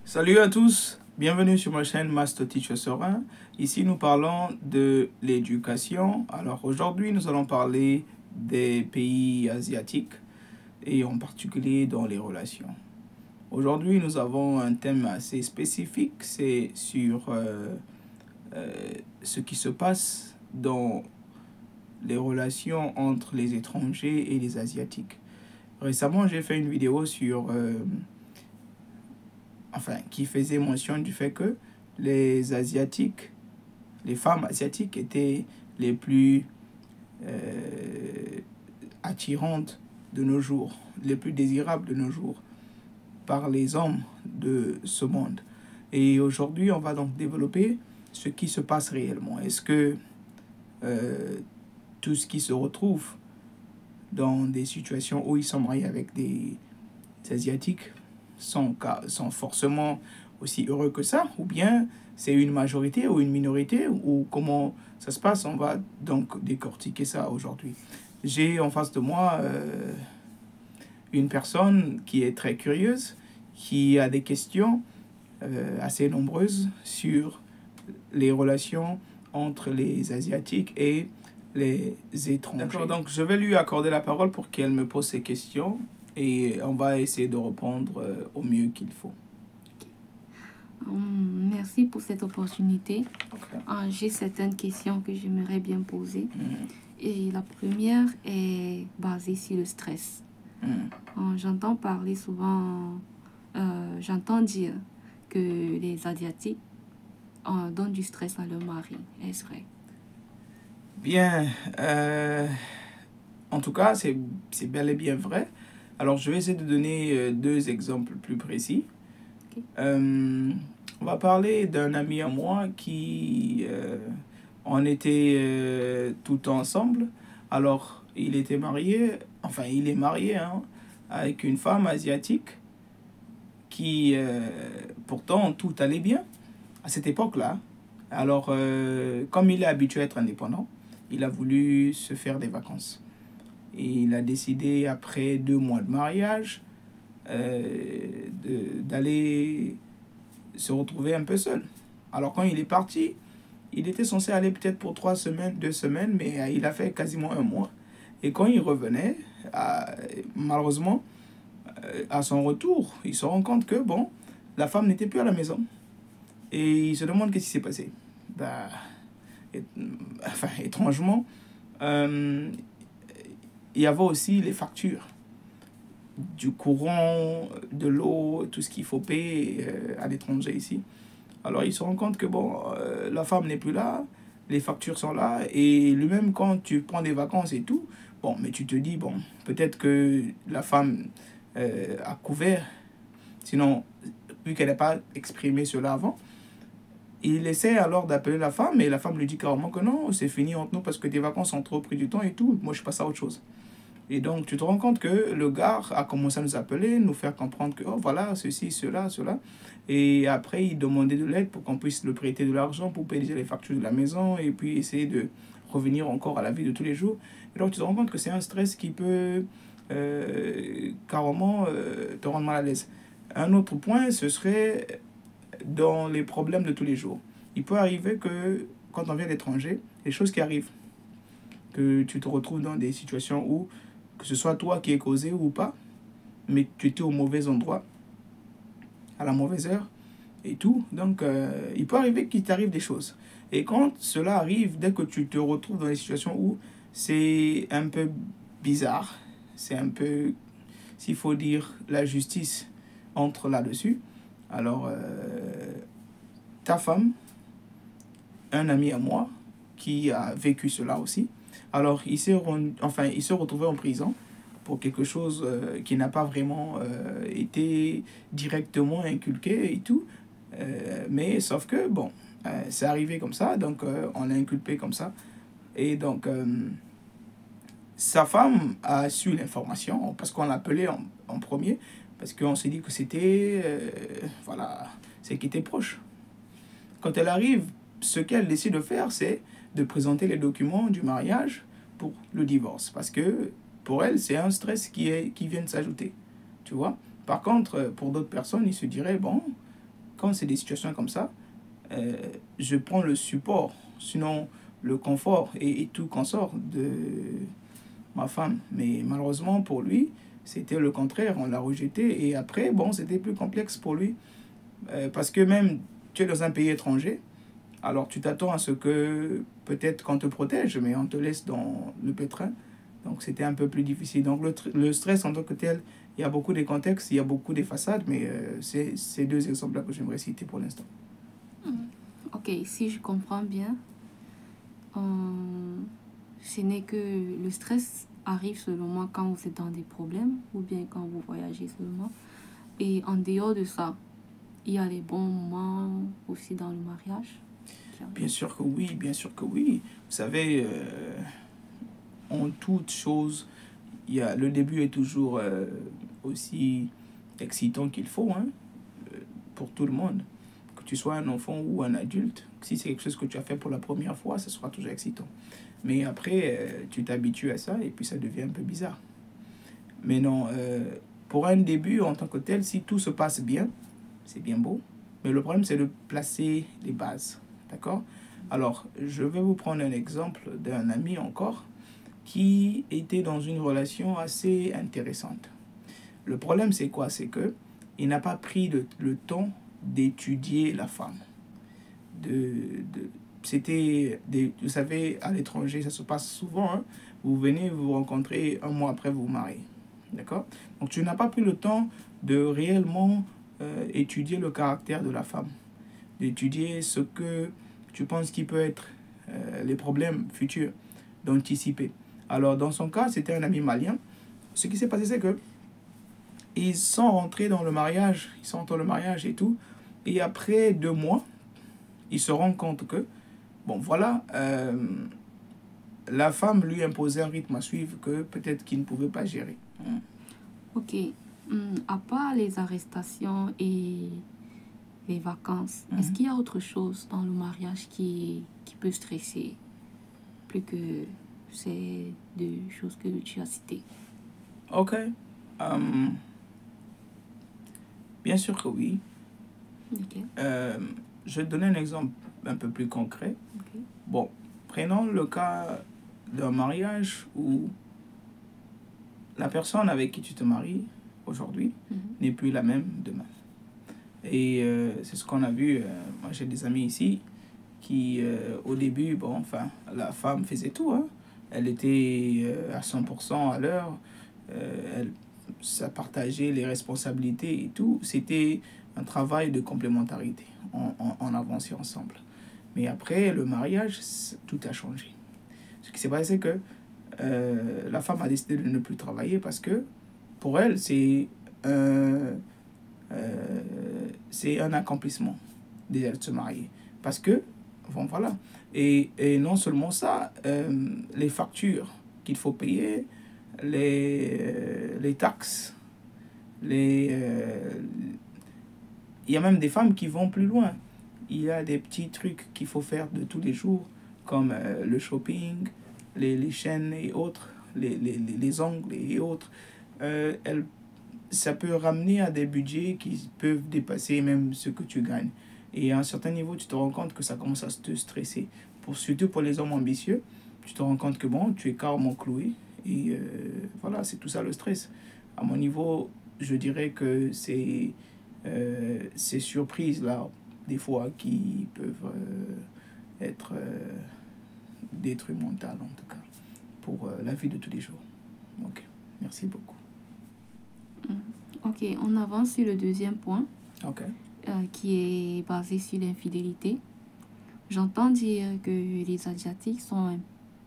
Salut à tous, bienvenue sur ma chaîne Master Teacher Serein. Ici nous parlons de l'éducation. Alors aujourd'hui nous allons parler des pays asiatiques et en particulier dans les relations. Aujourd'hui nous avons un thème assez spécifique, c'est sur ce qui se passe dans les relations entre les étrangers et les asiatiques. Récemment j'ai fait une vidéo sur qui faisait mention du fait que les Asiatiques, les femmes asiatiques étaient les plus attirantes de nos jours, les plus désirables de nos jours par les hommes de ce monde. Et aujourd'hui, on va donc développer ce qui se passe réellement. Est-ce que tout ce qui se retrouve dans des situations où ils sont mariés avec des Asiatiques sont forcément aussi heureux que ça, ou bien c'est une majorité ou une minorité, ou comment ça se passe? On va donc décortiquer ça aujourd'hui. J'ai en face de moi une personne qui est très curieuse, qui a des questions assez nombreuses sur les relations entre les Asiatiques et les étrangers. D'accord, donc je vais lui accorder la parole pour qu'elle me pose ses questions et on va essayer de répondre au mieux qu'il faut. Merci pour cette opportunité. Okay. J'ai certaines questions que j'aimerais bien poser. Et la première est basée sur le stress. J'entends parler souvent, j'entends dire que les Asiatiques donnent du stress à leur mari. Est-ce vrai? Bien, en tout cas, c'est bel et bien vrai. Alors, je vais essayer de donner deux exemples plus précis. Okay. On va parler d'un ami à moi qui, on était tout ensemble. Alors, il était marié, enfin, il est marié avec une femme asiatique qui, pourtant, tout allait bien à cette époque-là. Alors, comme il est habitué à être indépendant, il a voulu se faire des vacances. Et il a décidé, après 2 mois de mariage, d'aller se retrouver un peu seul. Alors quand il est parti, il était censé aller peut-être pour 3 semaines, 2 semaines, mais il a fait quasiment 1 mois. Et quand il revenait, malheureusement, à son retour, il se rend compte que, bon, la femme n'était plus à la maison. Et il se demande qu'est-ce qui s'est passé. Étrangement, il y avait aussi les factures du courant, de l'eau, tout ce qu'il faut payer à l'étranger ici. Alors il se rend compte que bon, la femme n'est plus là, les factures sont là, et lui-même quand tu prends des vacances et tout, bon, mais tu te dis, bon, peut-être que la femme a couvert, sinon, vu qu'elle n'a pas exprimé cela avant, il essaie alors d'appeler la femme, et la femme lui dit carrément que non, c'est fini entre nous parce que tes vacances ont trop pris du temps et tout, moi je passe à autre chose. Et donc, tu te rends compte que le gars a commencé à nous appeler, nous faire comprendre que, oh voilà, ceci, cela, cela. Et après, il demandait de l'aide pour qu'on puisse le prêter de l'argent pour payer les factures de la maison et puis essayer de revenir encore à la vie de tous les jours. Et donc, tu te rends compte que c'est un stress qui peut carrément te rendre mal à l'aise. Un autre point, ce serait dans les problèmes de tous les jours. Il peut arriver que, quand on vient d'étranger, les choses qui arrivent, que tu te retrouves dans des situations où que ce soit toi qui es causé ou pas, mais tu étais au mauvais endroit, à la mauvaise heure et tout. Donc, il peut arriver qu'il t'arrive des choses. Et quand cela arrive, dès que tu te retrouves dans des situations où c'est un peu bizarre, c'est un peu, s'il faut dire, la justice entre là-dessus, alors ta femme, un ami à moi, qui a vécu cela aussi, alors il s'est retrouvé en prison pour quelque chose qui n'a pas vraiment été directement inculqué et tout. Mais sauf que, bon, c'est arrivé comme ça, donc on l'a inculpé comme ça. Et donc, sa femme a su l'information, parce qu'on l'a appelé en premier, parce qu'on s'est dit que c'était, voilà, c'est qui était proche. Quand elle arrive, ce qu'elle décide de faire, c'est de présenter les documents du mariage pour le divorce. Parce que pour elle, c'est un stress qui vient de s'ajouter. Tu vois? Par contre, pour d'autres personnes, ils se diraient, bon, quand c'est des situations comme ça, je prends le support, sinon le confort et tout consort de ma femme. Mais malheureusement pour lui, c'était le contraire, on l'a rejeté. Et après, bon, c'était plus complexe pour lui. Parce que même, tu es dans un pays étranger, alors tu t'attends à ce que peut-être qu'on te protège, mais on te laisse dans le pétrin. Donc c'était un peu plus difficile. Donc le stress en tant que tel, il y a beaucoup de contextes, il y a beaucoup de façades, mais c'est ces deux exemples-là que j'aimerais citer pour l'instant. Ok, si je comprends bien, ce n'est que le stress arrive seulement quand vous êtes dans des problèmes ou bien quand vous voyagez seulement. Et en dehors de ça, il y a les bons moments aussi dans le mariage. Bien sûr que oui, bien sûr que oui. Vous savez, en toute chose, le début est toujours aussi excitant qu'il faut, hein, pour tout le monde. Que tu sois un enfant ou un adulte, si c'est quelque chose que tu as fait pour la première fois, ça sera toujours excitant. Mais après, tu t'habitues à ça et puis ça devient un peu bizarre. Mais non, pour un début en tant que tel, si tout se passe bien, c'est bien beau. Mais le problème, c'est de placer les bases. D'accord? Alors, je vais vous prendre un exemple d'un ami encore qui était dans une relation assez intéressante. Le problème, c'est quoi? C'est que il n'a pas pris le temps d'étudier la femme. Vous savez, à l'étranger, ça se passe souvent. Hein? Vous venez, vous rencontrez, un mois après, vous vous mariez. D'accord? Donc, tu n'as pas pris le temps de réellement étudier le caractère de la femme, d'étudier ce que tu penses qui peut être les problèmes futurs, d'anticiper. Alors, dans son cas, c'était un ami malien. Ce qui s'est passé, c'est que ils sont rentrés dans le mariage, ils sont dans le mariage et tout. Et après 2 mois, ils se rendent compte que, bon, voilà, la femme lui imposait un rythme à suivre que peut-être qu'il ne pouvait pas gérer. Ok. À part les arrestations et les vacances, est-ce qu'il y a autre chose dans le mariage qui peut stresser plus que ces deux choses que tu as citées? Ok. Bien sûr que oui. Ok. Je vais te donner un exemple un peu plus concret. Ok. Bon, prenons le cas d'un mariage où la personne avec qui tu te maries aujourd'hui n'est plus la même demain. Et c'est ce qu'on a vu. Moi, j'ai des amis ici qui, au début, bon, enfin, la femme faisait tout. Hein. Elle était à 100% à l'heure. Ça partageait les responsabilités et tout. C'était un travail de complémentarité. On avançait ensemble. Mais après le mariage, tout a changé. Ce qui s'est passé, c'est que la femme a décidé de ne plus travailler parce que pour elle, c'est un accomplissement déjà de se marier. Parce que, bon, voilà. Et non seulement ça, les factures qu'il faut payer, les taxes, il y a même des femmes qui vont plus loin. Il y a des petits trucs qu'il faut faire de tous les jours, comme le shopping, les chaînes et autres, les ongles et autres. Ça peut ramener à des budgets qui peuvent dépasser même ce que tu gagnes. Et à un certain niveau, tu te rends compte que ça commence à te stresser. Surtout pour les hommes ambitieux, tu te rends compte que bon, tu es carrément cloué. Et voilà, c'est tout ça le stress. À mon niveau, je dirais que c'est ces surprises-là, des fois, qui peuvent être détrimentales, en tout cas, pour la vie de tous les jours. Donc, merci beaucoup. Ok, on avance sur le deuxième point, Ok. qui est basé sur l'infidélité. J'entends dire que les Asiatiques sont un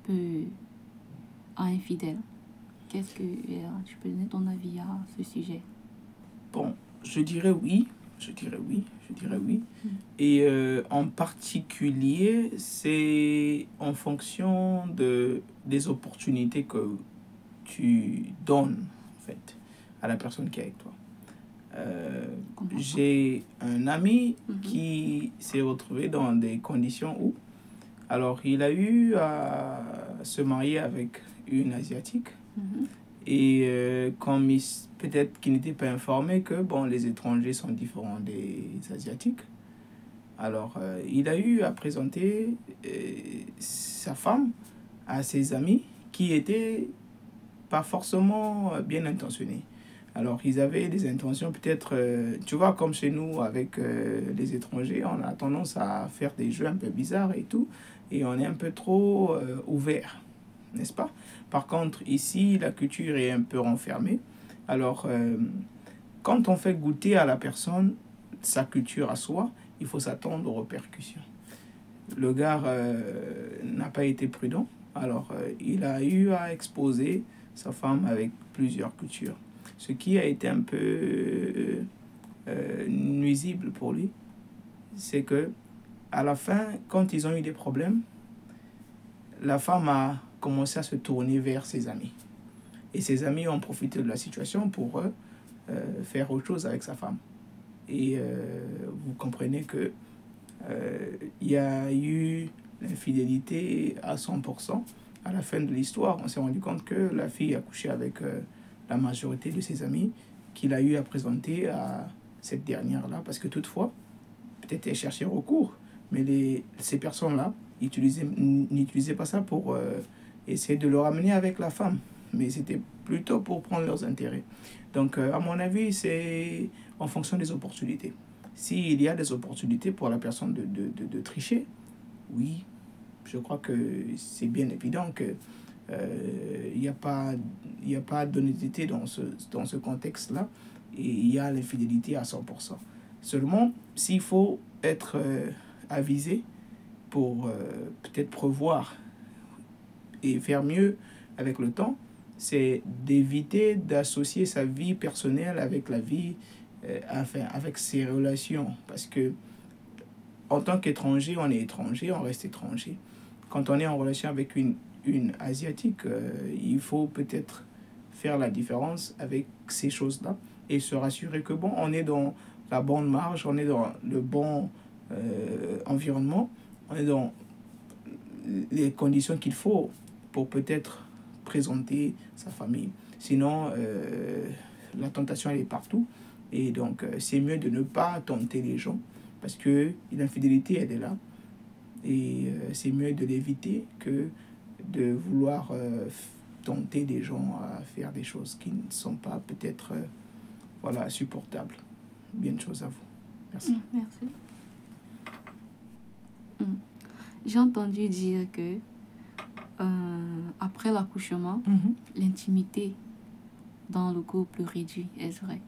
peu infidèles. Qu'est-ce que tu peux donner ton avis à ce sujet? Bon, je dirais oui. Et en particulier, c'est en fonction des opportunités que tu donnes, en fait, à la personne qui est avec toi. J'ai un ami qui s'est retrouvé dans des conditions où, alors, il a eu à se marier avec une Asiatique. Et comme peut-être qu'il n'était pas informé que bon, les étrangers sont différents des Asiatiques, alors il a eu à présenter sa femme à ses amis qui étaient pas forcément bien intentionnés. Alors, ils avaient des intentions peut-être, tu vois, comme chez nous, avec les étrangers, on a tendance à faire des jeux un peu bizarres et tout, et on est un peu trop ouvert, n'est-ce pas? Par contre, ici, la culture est un peu renfermée. Alors, quand on fait goûter à la personne sa culture à soi, il faut s'attendre aux répercussions. Le gars n'a pas été prudent, alors il a eu à exposer sa femme avec plusieurs cultures, ce qui a été un peu nuisible pour lui. C'est que à la fin, quand ils ont eu des problèmes, la femme a commencé à se tourner vers ses amis. Et ses amis ont profité de la situation pour faire autre chose avec sa femme. Et vous comprenez que il y a eu l'infidélité à 100%. À la fin de l'histoire, on s'est rendu compte que la fille a couché avec la majorité de ses amis qu'il a eu à présenter à cette dernière-là. Parce que toutefois, peut-être elle cherchait recours, mais ces personnes-là n'utilisaient pas ça pour essayer de le ramener avec la femme. Mais c'était plutôt pour prendre leurs intérêts. Donc, à mon avis, c'est en fonction des opportunités. S'il y a des opportunités pour la personne de tricher, oui, je crois que c'est bien évident que il n'y a pas d'honnêteté dans ce contexte-là et il y a l'infidélité à 100%. Seulement, s'il faut être avisé pour peut-être prévoir et faire mieux avec le temps, c'est d'éviter d'associer sa vie personnelle avec la vie, avec ses relations. Parce que en tant qu'étranger, on est étranger, on reste étranger. Quand on est en relation avec une Asiatique, il faut peut-être faire la différence avec ces choses-là et se rassurer que bon, on est dans la bonne marge, on est dans le bon environnement, on est dans les conditions qu'il faut pour peut-être présenter sa famille. Sinon, la tentation, elle est partout. Et donc, c'est mieux de ne pas tenter les gens parce que l'infidélité, elle est là. Et c'est mieux de l'éviter que de vouloir tenter des gens à faire des choses qui ne sont pas peut-être voilà, supportables. Bien de choses à vous. Merci. Merci. J'ai entendu dire que après l'accouchement, l'intimité dans le couple réduit, est-ce vrai?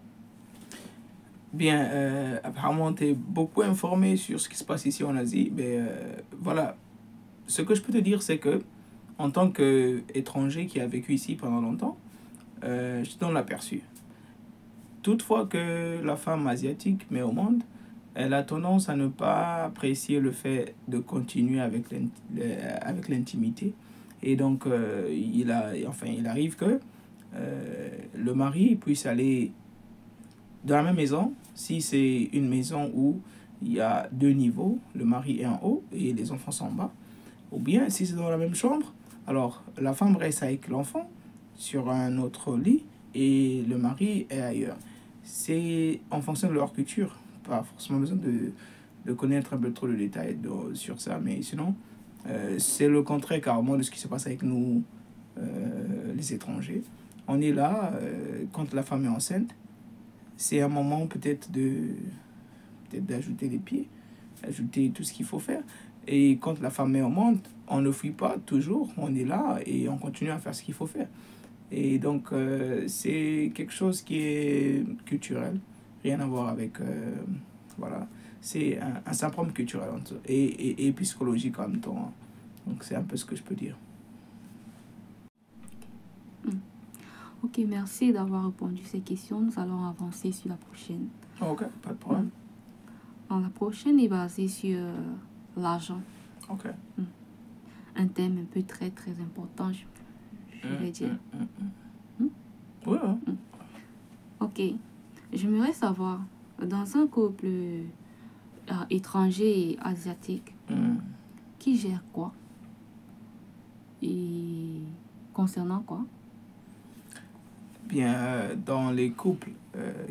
Bien, apparemment, tu es beaucoup informé sur ce qui se passe ici en Asie. Mais voilà, ce que je peux te dire, c'est que en tant qu'étranger qui a vécu ici pendant longtemps, je te donne l'aperçu. Toutefois que la femme asiatique met au monde, elle a tendance à ne pas apprécier le fait de continuer avec l'intimité. Et donc, il arrive que le mari puisse aller dans la même maison. Si c'est une maison où il y a 2 niveaux, le mari est en haut et les enfants sont en bas. Ou bien, si c'est dans la même chambre, alors la femme reste avec l'enfant sur un autre lit et le mari est ailleurs. C'est en fonction de leur culture. Pas forcément besoin de connaître un peu trop de détails sur ça, mais sinon, c'est le contraire carrément de ce qui se passe avec nous, les étrangers. On est là, quand la femme est enceinte, c'est un moment peut-être d'ajouter les pieds, ajouter tout ce qu'il faut faire. Et quand la femme est au monde, on ne fuit pas toujours, on est là et on continue à faire ce qu'il faut faire. Et donc, c'est quelque chose qui est culturel, rien à voir avec... voilà, c'est un syndrome culturel et psychologique en même temps. Donc, c'est un peu ce que je peux dire. Ok, merci d'avoir répondu à ces questions. Nous allons avancer sur la prochaine. Ok, pas de problème. La prochaine est basée sur l'argent. Ok. Un thème un peu très, très important, je vais dire. Oui. Ok. J'aimerais savoir, dans un couple étranger et asiatique, qui gère quoi? Et concernant quoi? bien, dans les couples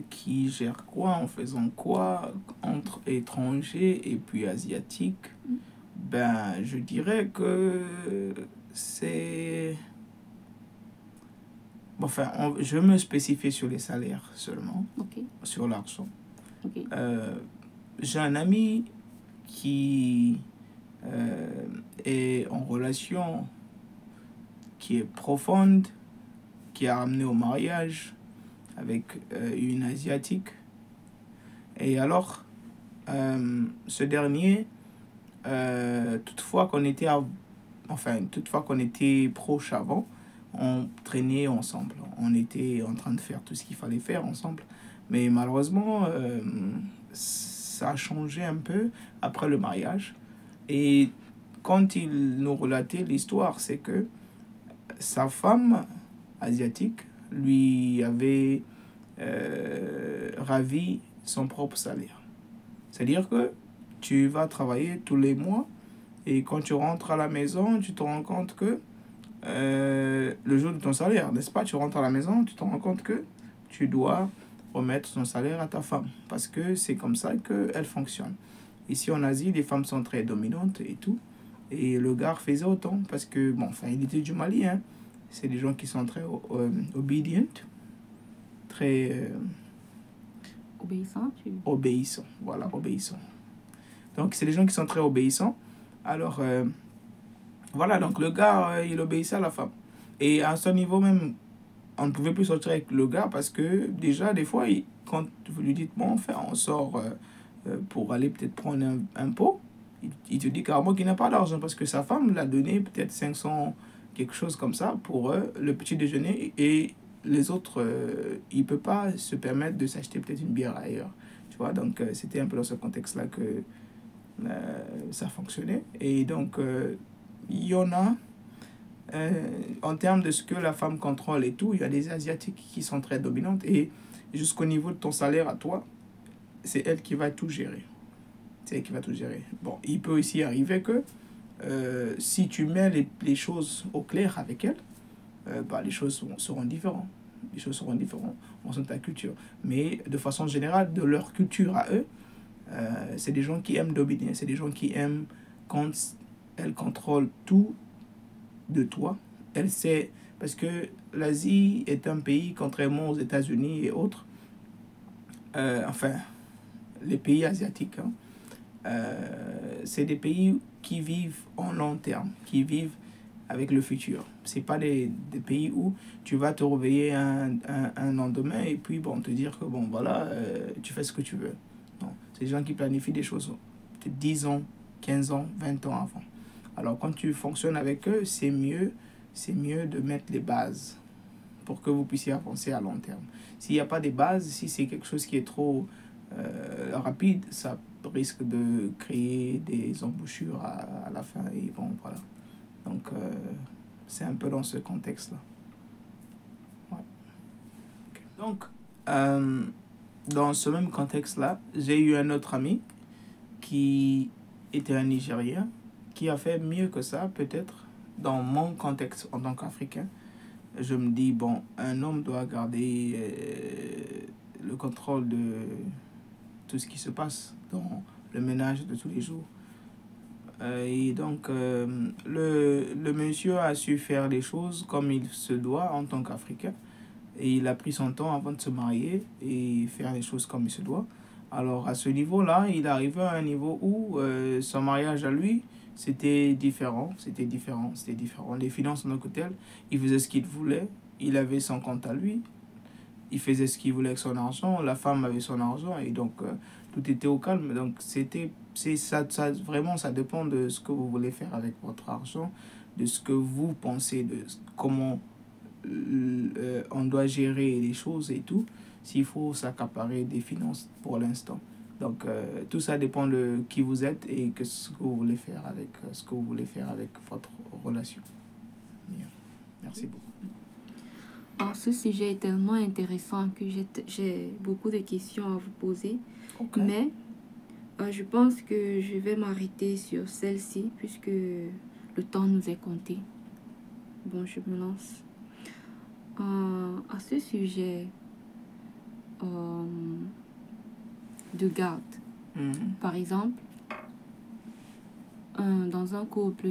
qui gèrent quoi, en faisant quoi, entre étrangers et puis asiatiques, ben, je dirais que c'est... Enfin, je me spécifie sur les salaires seulement, sur l'argent. J'ai un ami qui est en relation qui est profonde, qui a amené au mariage avec une asiatique. Et alors, ce dernier, toutefois qu'on était proches avant, on traînait ensemble. On était en train de faire tout ce qu'il fallait faire ensemble. Mais malheureusement, ça a changé un peu après le mariage. Et quand il nous relatait l'histoire, c'est que sa femme asiatique lui avait ravi son propre salaire. C'est-à-dire que tu vas travailler tous les mois et quand tu rentres à la maison, tu te rends compte que le jour de ton salaire, n'est-ce pas? Tu rentres à la maison, tu te rends compte que tu dois remettre son salaire à ta femme parce que c'est comme ça qu'elle fonctionne. Ici en Asie, les femmes sont très dominantes et tout. Et le gars faisait autant parce que, bon, enfin, il était du Mali, hein. C'est des gens qui sont très obédients, très... obéissants, voilà, obéissants. Donc, c'est des gens qui sont très obéissants. Alors, voilà, donc le gars, il obéissait à la femme. Et à ce niveau même, on ne pouvait plus sortir avec le gars parce que déjà, des fois, quand vous lui dites, bon, enfin, on sort pour aller peut-être prendre un pot, il te dit carrément qu'il n'a pas d'argent parce que sa femme l'a donné peut-être 500, quelque chose comme ça, pour le petit déjeuner. Et les autres, il ne peut pas se permettre de s'acheter peut-être une bière ailleurs. Tu vois, donc c'était un peu dans ce contexte-là que ça fonctionnait. Et donc, il y en a, en termes de ce que la femme contrôle et tout, il y a des Asiatiques qui sont très dominantes. Et jusqu'au niveau de ton salaire à toi, c'est elle qui va tout gérer. C'est elle qui va tout gérer. Bon, il peut aussi arriver que si tu mets les choses au clair avec elle, bah, les choses seront différentes. Les choses seront différentes en fonction de ta culture. Mais de façon générale, de leur culture à eux, c'est des gens qui aiment dominer. C'est des gens qui aiment quand elle contrôle tout de toi. Elle sait, parce que l'Asie est un pays, contrairement aux États-Unis et autres, enfin, les pays asiatiques, hein, c'est des pays qui vivent en long terme, qui vivent avec le futur. C'est pas des pays où tu vas te réveiller un lendemain et puis bon, te dire que bon, voilà, tu fais ce que tu veux. Non, c'est des gens qui planifient des choses peut-être 10 ans, 15 ans, 20 ans avant. Alors quand tu fonctionnes avec eux, c'est mieux de mettre les bases pour que vous puissiez avancer à long terme. S'il n'y a pas de bases, si c'est quelque chose qui est trop rapide, ça risque de créer des embouchures à la fin. Et bon, voilà. Donc, c'est un peu dans ce contexte-là. Ouais. Okay. Donc, dans ce même contexte-là, j'ai eu un autre ami qui était un Nigérien, qui a fait mieux que ça, peut-être, dans mon contexte en tant qu'Africain. Je me dis, bon, un homme doit garder le contrôle de tout ce qui se passe dans le ménage de tous les jours. Et donc, le monsieur a su faire les choses comme il se doit en tant qu'Africain. Et il a pris son temps avant de se marier et faire les choses comme il se doit. Alors, à ce niveau-là, il est arrivé à un niveau où son mariage à lui, c'était différent. Les finances en tant que telles, il faisait ce qu'il voulait. Il avait son compte à lui. Il faisait ce qu'il voulait avec son argent. La femme avait son argent. Et donc, tout était au calme. Donc, vraiment, ça dépend de ce que vous voulez faire avec votre argent, de ce que vous pensez, de comment on doit gérer les choses et tout, s'il faut s'accaparer des finances pour l'instant. Donc, tout ça dépend de qui vous êtes et ce que vous voulez faire avec votre relation. Bien. Merci beaucoup. Alors, ce sujet est tellement intéressant que j'ai beaucoup de questions à vous poser. Okay. Mais je pense que je vais m'arrêter sur celle-ci puisque le temps nous est compté. Bon, je me lance. À ce sujet de garde, par exemple, dans un couple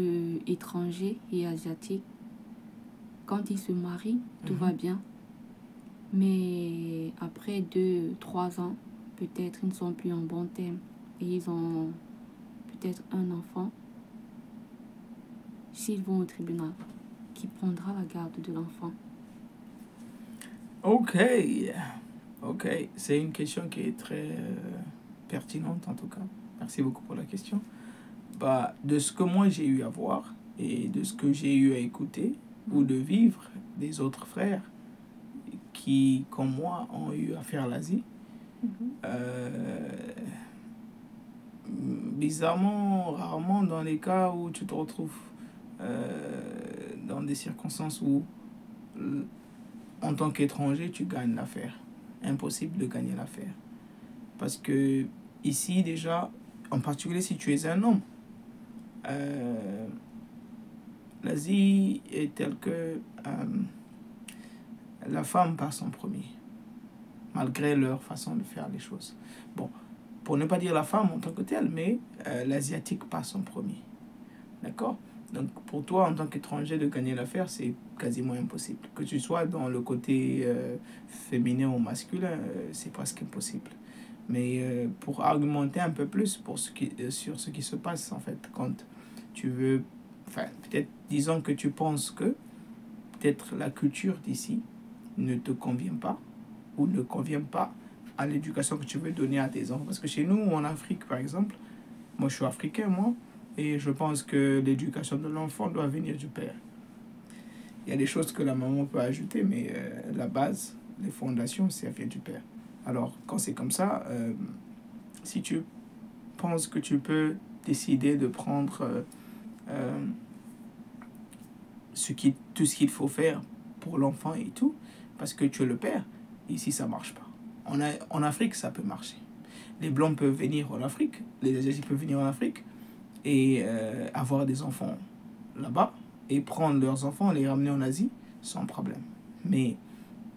étranger et asiatique, quand ils se marient, tout va bien. Mais après 2-3 ans, peut-être ils ne sont plus en bon terme et ils ont peut-être un enfant. S'ils vont au tribunal, qui prendra la garde de l'enfant? Ok, c'est une question qui est très pertinente en tout cas. Merci beaucoup pour la question. De ce que moi j'ai eu à voir et de ce que j'ai eu à écouter ou de vivre des autres frères qui, comme moi, ont eu à faire l'Asie, bizarrement, rarement dans les cas où tu te retrouves dans des circonstances où, en tant qu'étranger, tu gagnes l'affaire. Impossible de gagner l'affaire. Parce que ici, déjà, en particulier si tu es un homme, l'Asie est telle que la femme passe en premier, malgré leur façon de faire les choses. Bon, pour ne pas dire la femme en tant que telle, mais l'asiatique passe en premier. D'accord? Donc pour toi, en tant qu'étranger, de gagner l'affaire, c'est quasiment impossible. Que tu sois dans le côté féminin ou masculin, c'est presque impossible. Mais pour argumenter un peu plus sur ce qui se passe, en fait, quand tu veux... Enfin, peut-être, disons que tu penses que peut-être la culture d'ici ne te convient pas ou ne convient pas à l'éducation que tu veux donner à tes enfants. Parce que chez nous, en Afrique, par exemple, moi, je suis africain, moi, et je pense que l'éducation de l'enfant doit venir du père. Il y a des choses que la maman peut ajouter, mais la base, les fondations, ça vient du père. Alors, quand c'est comme ça, si tu penses que tu peux décider de prendre tout ce qu'il faut faire pour l'enfant et tout, parce que tu es le père, ici, ça ne marche pas. En Afrique, ça peut marcher. Les Blancs peuvent venir en Afrique, les Asiatiques peuvent venir en Afrique et avoir des enfants là-bas et prendre leurs enfants, les ramener en Asie sans problème. Mais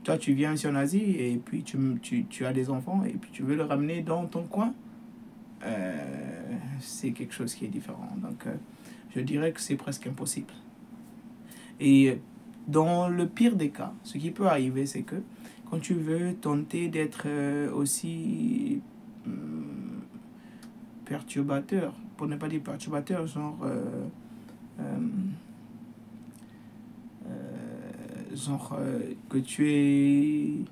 toi, tu viens ici en Asie et puis tu as des enfants et puis tu veux les ramener dans ton coin, c'est quelque chose qui est différent. Donc, je dirais que c'est presque impossible. Et dans le pire des cas, ce qui peut arriver, c'est que quand tu veux tenter d'être aussi perturbateur, pour ne pas dire perturbateur, genre que tu es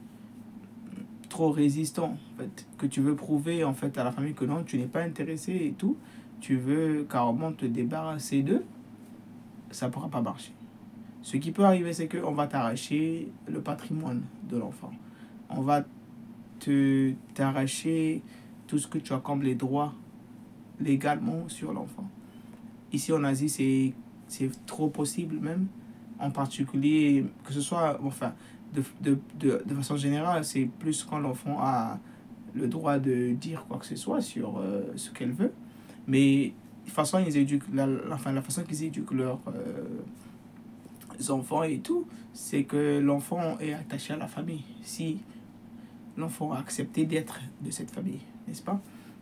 trop résistant, en fait, que tu veux prouver en fait à la famille que non, tu n'es pas intéressé et tout, tu veux carrément te débarrasser d'eux, ça ne pourra pas marcher. Ce qui peut arriver, c'est qu'on va t'arracher le patrimoine de l'enfant. On va t'arracher tout ce que tu as comme les droits légalement sur l'enfant. Ici en Asie, c'est trop possible même, en particulier, que ce soit, enfin, de façon générale, c'est plus quand l'enfant a le droit de dire quoi que ce soit sur ce qu'elle veut. Mais de façon, la façon qu'ils éduquent leurs enfants et tout, c'est que l'enfant est attaché à la famille. Si l'enfant a accepté d'être de cette famille, n'est-ce pas?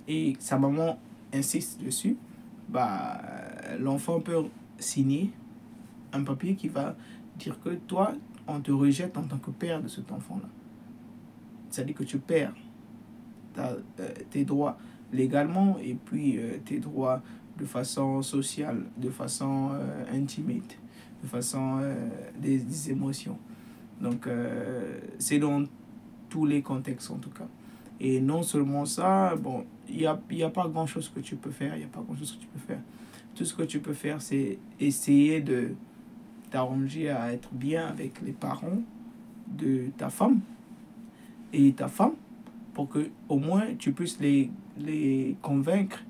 Et sa maman insiste dessus, l'enfant peut signer un papier qui va dire que toi, on te rejette en tant que père de cet enfant-là. C'est-à-dire que tu perds tes droits légalement et puis tes droits de façon sociale, de façon intimate, de façon des émotions. Donc, c'est dans tous les contextes en tout cas. Et non seulement ça, bon, il y a pas grand-chose que tu peux faire, Tout ce que tu peux faire, c'est essayer de t'arranger à être bien avec les parents de ta femme et ta femme pour que au moins tu puisses les convaincre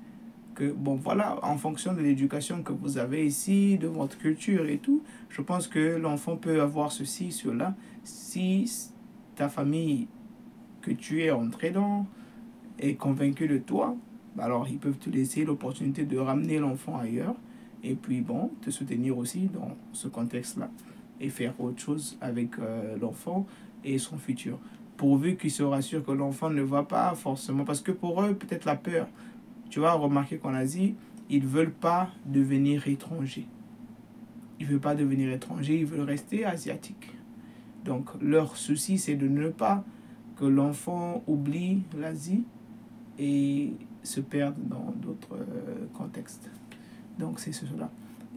que, bon voilà, en fonction de l'éducation que vous avez ici, de votre culture et tout, je pense que l'enfant peut avoir ceci, cela. Si ta famille que tu es entré dans est convaincue de toi, alors ils peuvent te laisser l'opportunité de ramener l'enfant ailleurs et puis bon, te soutenir aussi dans ce contexte-là. et faire autre chose avec l'enfant et son futur. Pourvu qu'ils se rassurent que l'enfant ne va pas forcément... Parce que pour eux, peut-être la peur. Tu vas remarquer qu'en Asie, ils ne veulent pas devenir étrangers. Ils ne veulent pas devenir étrangers, ils veulent rester asiatiques. Donc, leur souci, c'est de ne pas que l'enfant oublie l'Asie et se perde dans d'autres contextes. Donc, c'est cela.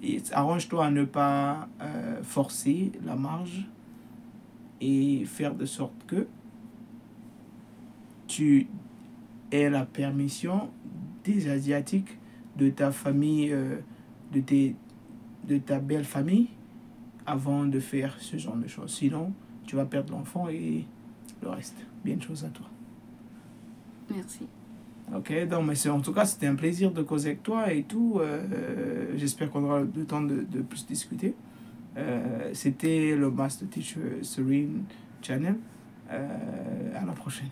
Et arrange-toi à ne pas forcer la marge et faire de sorte que tu aies la permission des Asiatiques, de ta famille, de ta belle famille, avant de faire ce genre de choses. Sinon, tu vas perdre l'enfant et le reste. Bien de choses à toi. Merci. Ok, donc, mais en tout cas, c'était un plaisir de causer avec toi et tout. J'espère qu'on aura le temps de plus discuter. C'était le Master Teacher Serene Channel. À la prochaine.